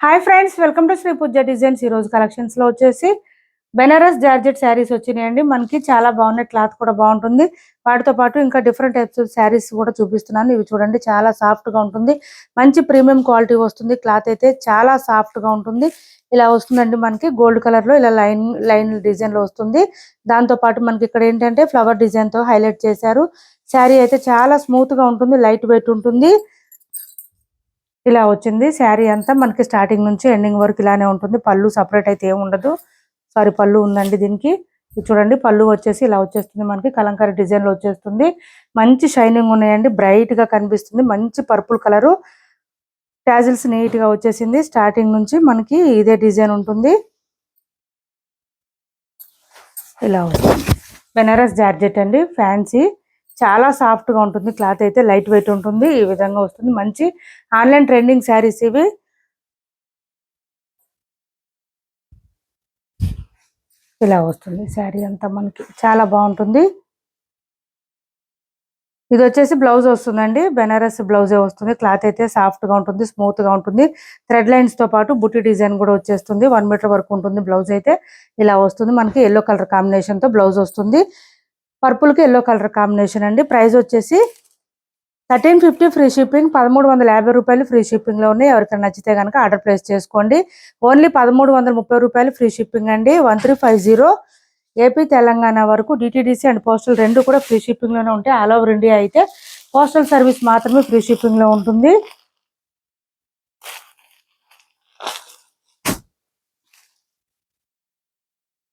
Hi friends, welcome to Shri Pooja designs. ఈ రోజు collections లో వచ్చేసి బెనారస్ జార్జెట్ శారీస్ వచ్చినాయండి. మనకి చాలా బాగున్నాయి, క్లాత్ కూడా బాగుంటుంది. వాటితో పాటు ఇంకా డిఫరెంట్ టైప్స్ శారీస్ కూడా చూపిస్తున్నాను. ఇవి చూడండి, చాలా సాఫ్ట్ గా ఉంటుంది, మంచి ప్రీమియం క్వాలిటీ వస్తుంది. క్లాత్ అయితే చాలా సాఫ్ట్ గా ఉంటుంది. ఇలా వస్తుందండి, మనకి గోల్డ్ కలర్ లో ఇలా లైన్ లైన్ డిజైన్ లో వస్తుంది. దాంతో పాటు మనకి ఇక్కడ ఏంటంటే ఫ్లవర్ డిజైన్ తో హైలైట్ చేశారు. శారీ అయితే చాలా స్మూత్ గా ఉంటుంది, లైట్ వెయిట్ ఉంటుంది. ఇలా వచ్చింది శారీ అంతా మనకి స్టార్టింగ్ నుంచి ఎండింగ్ వరకు ఇలానే ఉంటుంది. పళ్ళు సపరేట్ అయితే ఏమి ఉండదు. సారీ, పళ్ళు ఉందండి దీనికి. చూడండి, పళ్ళు వచ్చేసి ఇలా వచ్చేస్తుంది, మనకి కలంకారీ డిజైన్ లో వచ్చేస్తుంది. మంచి షైనింగ్ ఉన్నాయండి, బ్రైట్ గా కనిపిస్తుంది. మంచి పర్పుల్ కలరు, టాజిల్స్ నీట్ గా వచ్చేసింది. స్టార్టింగ్ నుంచి మనకి ఇదే డిజైన్ ఉంటుంది. ఇలా వస్తుంది బెనారస్ జార్జెట్ అండి, ఫ్యాన్సీ. చాలా సాఫ్ట్ గా ఉంటుంది, క్లాత్ అయితే లైట్ వెయిట్ ఉంటుంది. ఈ విధంగా వస్తుంది. మంచి ఆన్లైన్ ట్రెండింగ్ శారీస్ ఇవి. ఇలా వస్తుంది శారీ అంతా, మనకి చాలా బాగుంటుంది. ఇది వచ్చేసి బ్లౌజ్ వస్తుందండి, బెనారస్ బ్లౌజే వస్తుంది. క్లాత్ అయితే సాఫ్ట్ గా ఉంటుంది, స్మూత్ గా ఉంటుంది. థ్రెడ్ లైన్స్ తో పాటు బుట్టి డిజైన్ కూడా వచ్చేస్తుంది. 1 మీటర్ వరకు ఉంటుంది. బ్లౌజ్ అయితే ఇలా వస్తుంది. మనకి ఎల్లో కలర్ కాంబినేషన్ తో బ్లౌజ్ వస్తుంది. పర్పుల్ కి ఎల్లో కలర్ కాంబినేషన్ అండి. ప్రైస్ వచ్చేసి 1350 ఫ్రీ షిప్పింగ్, 1350 రూపాయలు ఫ్రీ షిప్పింగ్ లో ఉన్నాయి. ఎవరికైనా నచ్చితే కనుక ఆర్డర్ ప్లేస్ చేసుకోండి. ఓన్లీ 1330 రూపాయలు ఫ్రీ షిప్పింగ్ అండి. 1350 ఏపీ తెలంగాణ వరకు డిటిడిసి అండ్ పోస్టల్ రెండు కూడా ఫ్రీ షిప్పింగ్ లోనే ఉంటాయి. ఆల్ ఓవర్ ఇండియా అయితే పోస్టల్ సర్వీస్ మాత్రమే ఫ్రీ షిప్పింగ్ లో ఉంటుంది.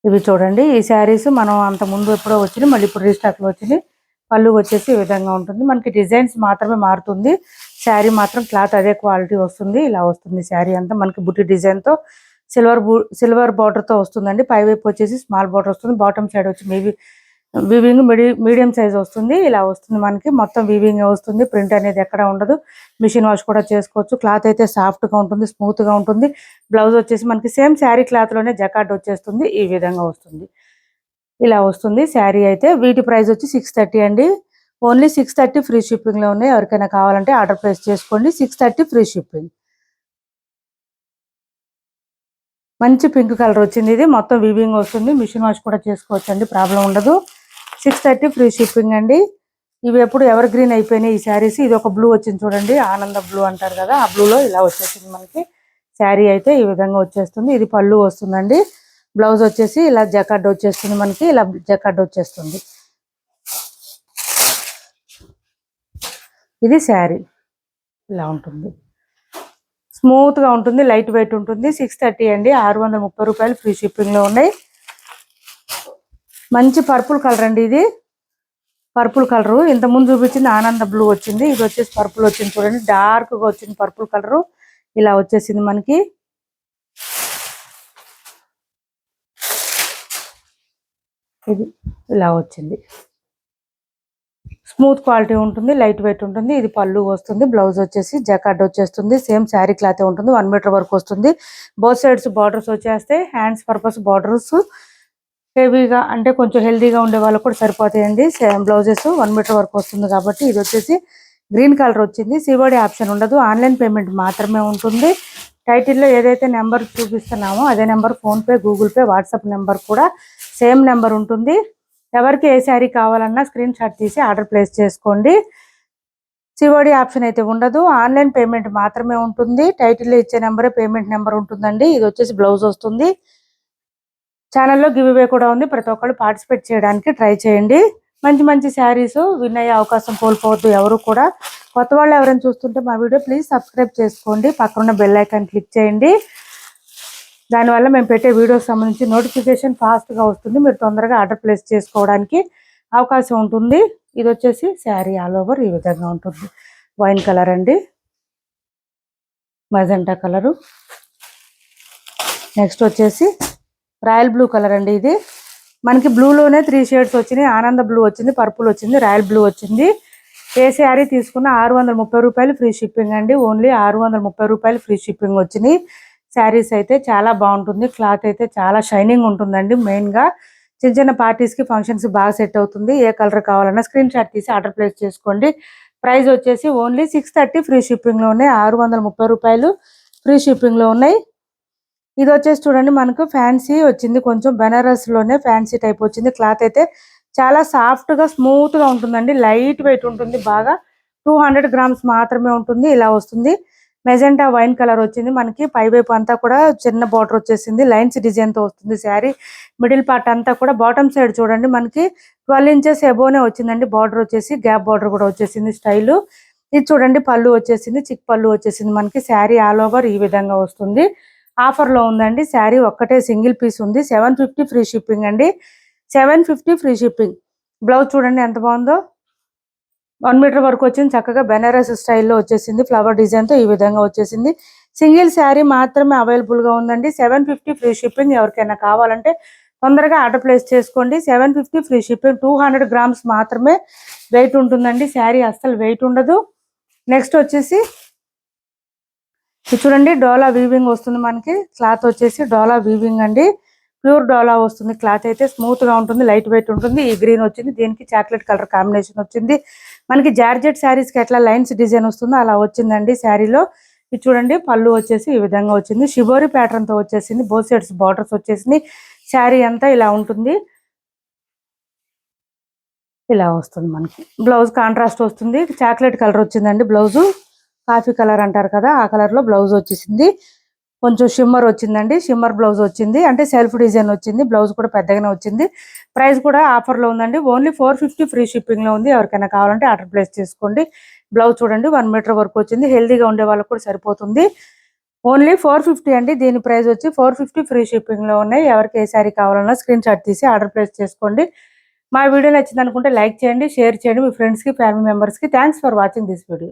ఇవి చూడండి, ఈ శారీస్ మనం అంత ముందు ఎప్పుడో వచ్చినాయి, మళ్ళీ ఇప్పుడు రీస్టాక్ లో వచ్చినాయి. పళ్ళు వచ్చేసి ఈ విధంగా ఉంటుంది. మనకి డిజైన్స్ మాత్రమే మారుతుంది, శారీ మాత్రం క్లాత్ అదే క్వాలిటీ వస్తుంది. ఇలా వస్తుంది శారీ అంతా, మనకి బుట్టి డిజైన్ తో సిల్వర్ బార్డర్ తో వస్తుందండి. పై వైపు వచ్చేసి స్మాల్ బార్డర్ వస్తుంది. బాటమ్ సైడ్ వచ్చి వీవింగ్ మీడియం సైజ్ వస్తుంది. ఇలా వస్తుంది, మనకి మొత్తం వీవింగ్ వస్తుంది. ప్రింట్ అనేది ఎక్కడ ఉండదు. మిషన్ వాష్ కూడా చేసుకోవచ్చు. క్లాత్ అయితే సాఫ్ట్ గా ఉంటుంది, స్మూత్ గా ఉంటుంది. బ్లౌజ్ వచ్చేసి మనకి సేమ్ శారీ క్లాత్ లోనే జకార్డ్ వచ్చేస్తుంది. ఈ విధంగా వస్తుంది. ఇలా వస్తుంది శారీ అయితే. వీటి ప్రైస్ వచ్చి 630 అండి. ఓన్లీ 630 ఫ్రీ షిప్పింగ్ లో ఉన్నాయి. ఎవరికైనా కావాలంటే ఆర్డర్ ప్లేస్ చేసుకోండి. 630 ఫ్రీ షిప్పింగ్. మంచి పింక్ కలర్ వచ్చింది. ఇది మొత్తం వీవింగ్ వస్తుంది. మిషన్ వాష్ కూడా చేసుకోవచ్చు అండి, ప్రాబ్లం ఉండదు. 630 ఫ్రీ షిప్పింగ్ అండి. ఇవి ఎప్పుడు ఎవర్ గ్రీన్ అయిపోయినాయి ఈ శారీస్. ఇది ఒక బ్లూ వచ్చింది చూడండి, ఆనంద బ్లూ అంటారు కదా, ఆ బ్లూలో ఇలా వచ్చేసింది మనకి. శారీ అయితే ఈ విధంగా వచ్చేస్తుంది. ఇది పళ్ళు వస్తుందండి. బ్లౌజ్ వచ్చేసి ఇలా జకార్డ్ వచ్చేస్తుంది, మనకి ఇలా జకార్డ్ వచ్చేస్తుంది. ఇది శారీ ఇలా ఉంటుంది, స్మూత్ గా ఉంటుంది, లైట్ వెయిట్ ఉంటుంది. 630 అండి, 630 రూపాయలు ఫ్రీ షిప్పింగ్ లో ఉన్నాయి. మంచి పర్పుల్ కలర్ అండి, ఇది పర్పుల్ కలర్. ఇంత ముందు చూపించింది ఆనంద బ్లూ వచ్చింది, ఇది వచ్చేసి పర్పుల్ వచ్చింది చూడండి, డార్క్ గా వచ్చింది పర్పుల్ కలర్. ఇలా వచ్చేసింది మనకి. ఇది ఇలా వచ్చింది, స్మూత్ క్వాలిటీ ఉంటుంది, లైట్ వెయిట్ ఉంటుంది. ఇది పళ్ళు వస్తుంది. బ్లౌజ్ వచ్చేసి జకార్డ్ వచ్చేస్తుంది. సేమ్ శారీ క్లాత్ ఉంటుంది. 1 మీటర్ వరకు వస్తుంది. బోత్ సైడ్స్ బార్డర్స్ వచ్చేస్తాయి. హ్యాండ్స్ పర్పస్ బార్డర్స్ హెవీగా అంటే కొంచెం హెల్దీగా ఉండే వాళ్ళకి కూడా సరిపోతాయండి. సేమ్ బ్లౌజెస్ 1 మీటర్ వరకు వస్తుంది కాబట్టి. ఇది వచ్చేసి గ్రీన్ కలర్ వచ్చింది. సిఓడి ఆప్షన్ ఉండదు, ఆన్లైన్ పేమెంట్ మాత్రమే ఉంటుంది. టైటిల్లో ఏదైతే నెంబర్ చూపిస్తున్నామో అదే number PhonePe, Google pay, WhatsApp number కూడా సేమ్ నెంబర్ ఉంటుంది. ఎవరికి ఏ శారీ కావాలన్నా స్క్రీన్ షాట్ తీసి ఆర్డర్ ప్లేస్ చేసుకోండి. సిఓడి ఆప్షన్ అయితే ఉండదు, ఆన్లైన్ పేమెంట్ మాత్రమే ఉంటుంది. టైటిల్లో ఇచ్చే నెంబరే పేమెంట్ నెంబర్ ఉంటుందండి. ఇది వచ్చేసి బ్లౌజ్ వస్తుంది. ఛానల్లో గివ్ అవే కూడా ఉంది, ప్రతి ఒక్కళ్ళు పార్టిసిపేట్ చేయడానికి ట్రై చేయండి. మంచి మంచి శారీస్ విన్ అయ్యే అవకాశం కోల్పోవద్దు ఎవరు కూడా. కొత్త వాళ్ళు ఎవరైనా చూస్తుంటే మా వీడియో ప్లీజ్ సబ్స్క్రైబ్ చేసుకోండి, పక్కన బెల్ ఐకాన్ క్లిక్ చేయండి. దానివల్ల మేము పెట్టే వీడియోస్ సంబంధించి నోటిఫికేషన్ ఫాస్ట్గా వస్తుంది. మీరు తొందరగా ఆర్డర్ ప్లేస్ చేసుకోవడానికి అవకాశం ఉంటుంది. ఇది వచ్చేసి శారీ ఆల్ ఓవర్ ఈ విధంగా ఉంటుంది. వైన్ కలర్ అండి, మజెంటా కలరు. నెక్స్ట్ వచ్చేసి రాయల్ బ్లూ కలర్ అండి. ఇది మనకి బ్లూలోనే 3 షేడ్స్ వచ్చినాయి. ఆనంద బ్లూ వచ్చింది, పర్పుల్ వచ్చింది, రాయల్ బ్లూ వచ్చింది. ఏ శారీ తీసుకున్న 630 రూపాయలు ఫ్రీ షిప్పింగ్ అండి. ఓన్లీ 630 రూపాయలు ఫ్రీ షిప్పింగ్ వచ్చినాయి. శారీస్ అయితే చాలా బాగుంటుంది. క్లాత్ అయితే చాలా షైనింగ్ ఉంటుందండి. మెయిన్గా చిన్న చిన్న పార్టీస్కి ఫంక్షన్స్కి బాగా సెట్ అవుతుంది. ఏ కలర్ కావాలన్నా స్క్రీన్ షాట్ తీసి ఆర్డర్ ప్లేస్ చేసుకోండి. ప్రైస్ వచ్చేసి ఓన్లీ 630 ఫ్రీ షిప్పింగ్లోనే 630 రూపాయలు ఫ్రీ షిప్పింగ్ లో ఉన్నాయి. ఇది వచ్చేసి చూడండి మనకు ఫ్యాన్సీ వచ్చింది, కొంచెం బెనారస్ లోనే ఫ్యాన్సీ టైప్ వచ్చింది. క్లాత్ అయితే చాలా సాఫ్ట్ గా స్మూత్ గా ఉంటుందండి, లైట్ వెయిట్ ఉంటుంది. బాగా 200 గ్రామ్స్ మాత్రమే ఉంటుంది. ఇలా వస్తుంది. మెజెంటా వైన్ కలర్ వచ్చింది మనకి. పై వైపు అంతా కూడా చిన్న బార్డర్ వచ్చేసింది, లైన్స్ డిజైన్ తో వస్తుంది శారీ. మిడిల్ పార్ట్ అంతా కూడా బాటమ్ సైడ్ చూడండి మనకి 12 ఇంచెస్ ఎబోనే వచ్చిందండి. బార్డర్ వచ్చేసి గ్యాప్ బార్డర్ కూడా వచ్చేసింది స్టైల్. ఇది చూడండి పళ్ళు వచ్చేసింది, చిక్ పళ్ళు వచ్చేసింది మనకి. శారీ ఆల్ ఓవర్ ఈ విధంగా వస్తుంది. ఆఫర్ లో ఉందండి. శారీ ఒక్కటే సింగిల్ పీస్ ఉంది. 750 ఫ్రీ షిప్పింగ్ అండి, 750 ఫ్రీ షిప్పింగ్. బ్లౌజ్ చూడండి ఎంత బాగుందో, 1 మీటర్ వరకు వచ్చింది. చక్కగా బెనారస్ స్టైల్లో వచ్చేసింది, ఫ్లవర్ డిజైన్ తో ఈ విధంగా వచ్చేసింది. సింగిల్ శారీ మాత్రమే అవైలబుల్ గా ఉందండి. 750 ఫ్రీ షిప్పింగ్. ఎవరికైనా కావాలంటే తొందరగా ఆర్డర్ ప్లేస్ చేసుకోండి. 750 ఫ్రీ షిప్పింగ్. 200 గ్రామ్స్ మాత్రమే వెయిట్ ఉంటుందండి. శారీ అస్సలు వెయిట్ ఉండదు. నెక్స్ట్ వచ్చేసి చూడండి డోలా వీవింగ్ వస్తుంది మనకి. క్లాత్ వచ్చేసి డోలా వీవింగ్ అండి, ప్యూర్ డోలా వస్తుంది. క్లాత్ అయితే స్మూత్ గా ఉంటుంది, లైట్ వెయిట్ ఉంటుంది. ఈ గ్రీన్ వచ్చింది, దీనికి చాక్లెట్ కలర్ కాంబినేషన్ వచ్చింది మనకి. జార్జెట్ శారీస్ కి ఎట్లా లైన్స్ డిజైన్ వస్తుందో అలా వచ్చిందండి శారీలో. ఇది చూడండి పళ్ళు వచ్చేసి ఈ విధంగా వచ్చింది, షిబోరి ప్యాటర్న్ తో వచ్చేసింది. బోత్ సైడ్స్ బార్డర్స్ వచ్చేసింది. శారీ అంతా ఇలా ఉంటుంది, ఇలా వస్తుంది మనకి. బ్లౌజ్ కాంట్రాస్ట్ వస్తుంది, చాక్లెట్ కలర్ వచ్చిందండి బ్లౌజు. కాఫీ కలర్ అంటారు కదా, ఆ కలర్ లో బ్లౌజ్ వచ్చేసింది. కొంచెం షిమ్మర్ వచ్చిందండి, షిమ్మర్ బ్లౌజ్ వచ్చింది, అంటే సెల్ఫ్ డిజైన్ వచ్చింది. బ్లౌజ్ కూడా పెద్దగానే వచ్చింది. ప్రైస్ కూడా ఆఫర్ లో ఉందండి. ఓన్లీ 450 ఫ్రీ షిప్పింగ్ లో ఉంది. ఎవరికైనా కావాలంటే ఆర్డర్ ప్లేస్ చేసుకోండి. బ్లౌజ్ చూడండి 1 మీటర్ వరకు వచ్చింది. హెల్దీగా ఉండే వాళ్ళకి కూడా సరిపోతుంది. ఓన్లీ 450 అండి. దీని ప్రైస్ వచ్చి 450 ఫ్రీ షిప్పింగ్ లో ఉన్నాయి. ఎవరికి ఏ శారీ కావాలన్నా స్క్రీన్ షాట్ తీసి ఆర్డర్ ప్లేస్ చేసుకోండి. మా వీడియో నచ్చింది అనుకుంటే లైక్ చేయండి, షేర్ చేయండి మీ ఫ్రెండ్స్ కి, ఫ్యామిలీ మెంబర్స్ కి. Thanks for watching this video.